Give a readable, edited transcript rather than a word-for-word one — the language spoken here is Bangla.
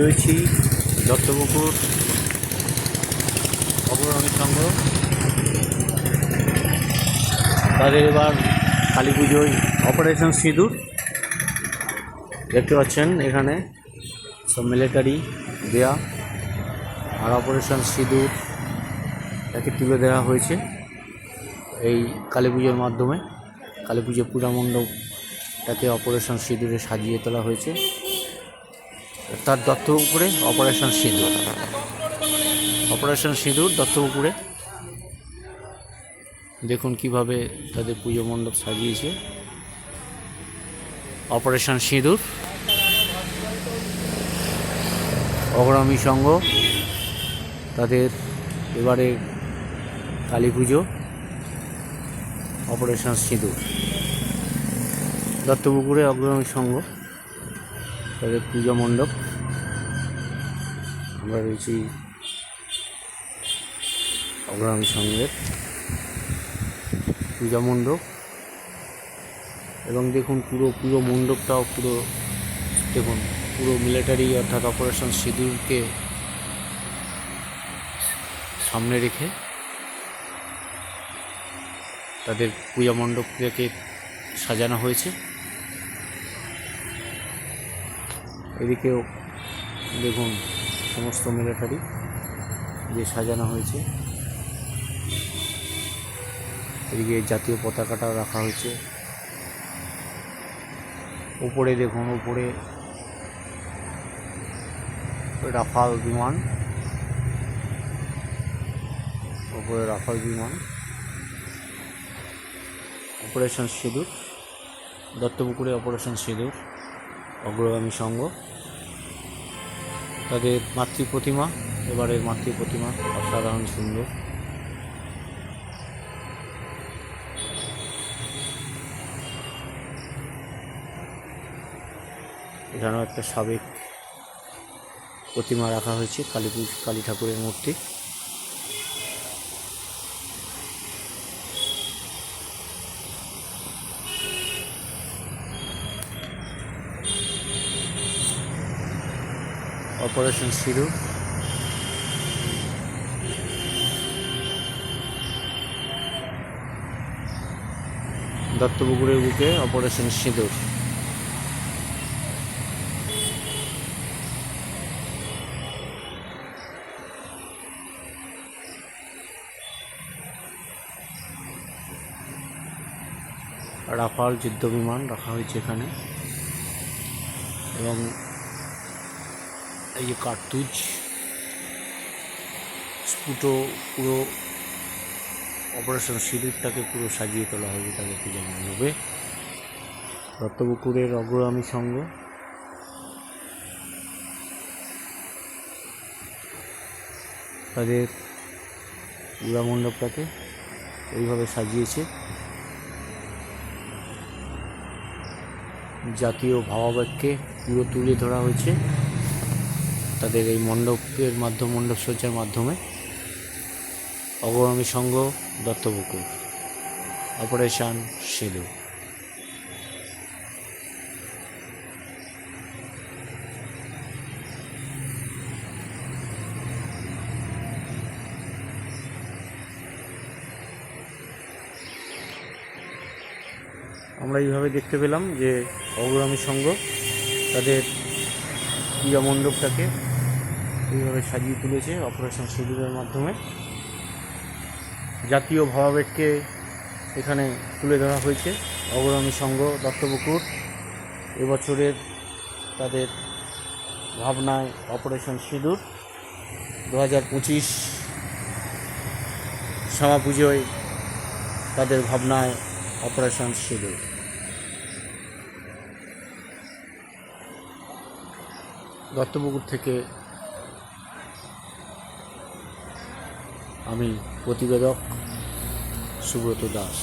রয়েছি দত্তপুকুর অগ্রণী সংঘ। তাদের এবার কালী পুজোয় অপারেশন সিঁদুর দেখতে পাচ্ছেন, এখানে সব মিলিটারি দেয়া আর অপারেশন সিঁদুর তাকে তুলে দেওয়া হয়েছে এই কালী পুজোর মাধ্যমে। কালী পুজোর পূজা মণ্ডপটাকে অপারেশন সিঁদুরে সাজিয়ে তোলা হয়েছে। তার দত্তপুকুরে অপারেশন সিঁদুর দত্তপুকুরে দেখুন কিভাবে তাদের পুজো মণ্ডপ সাজিয়েছে। অপারেশন সিঁদুর অগ্রণী সংঘ তাদের এবারে কালী পুজো অপারেশন সিঁদুর দত্তপুকুরে অগ্রণী সংঘ তাদের পুজো মণ্ডপ। আমরা রয়েছি অগ্রণী সংঘের পূজা মণ্ডপ এবং দেখুন পুরো মণ্ডপটাও দেখুন পুরো মিলিটারি অর্থাৎ অপারেশন সিঁদুরকে সামনে রেখে তাদের পূজা মণ্ডপটাকে সাজানো হয়েছে। এদিকেও দেখুন সমস্ত মিলিটারি যে সাজানো হয়েছে। এদিকে জাতীয় পতাকাটাও রাখা হয়েছে। উপরে দেখুন, উপরে রাফাল বিমান, উপরে রাফাল বিমান। অপারেশন সিঁদুর দত্তপুকুরে অপারেশন সিঁদুর অগ্রগামী সংঘ তাদের মাতৃ প্রতিমা, এবারের মাতৃ প্রতিমা অসাধারণ সুন্দর। এখানেও একটা সাবেক প্রতিমা রাখা হয়েছে, কালী ঠাকুরের মূর্তি। অপারেশন সিঁদুর দত্তপুকুরের বুকে অপারেশন সিঁদুর। রাফাল যুদ্ধ বিমান রাখা হয়েছে এখানে এবং এই যে কার্তুজ স্ফুটো পুরো অপারেশন সিঁদুরটাকে পুরো সাজিয়ে তোলা হয়েছে তাদের পূজা মণ্ডপে। দত্তপুকুরের অগ্রগামী সংঘ তাদের পূজা মণ্ডপটাকে এইভাবে সাজিয়েছে। জাতীয় ভাবাবেগকে পুরো তুলে ধরা হয়েছে তাদের এই মণ্ডপ সজ্জার মাধ্যমে। অগ্রগামী সংঘ দত্তপুকুর অপারেশন সিঁদুর। আমরা এইভাবে দেখতে পেলাম যে অগ্রগামী সংঘ তাদের পূজা মণ্ডপটাকে এইভাবে সাজিয়ে তুলেছে অপারেশন সিঁদুরের মাধ্যমে। জাতীয় ভাবাবেগকে এখানে তুলে ধরা হয়েছে। অগ্রগামী সংঘ দত্তপুকুর এবছরের তাদের ভাবনায় অপারেশন সিঁদুর 2025 শ্যামা পুজোয় তাদের ভাবনায় অপারেশন সিঁদুর। দত্তপুকুর থেকে আমি প্রতিবেদক সুব্রত দাস।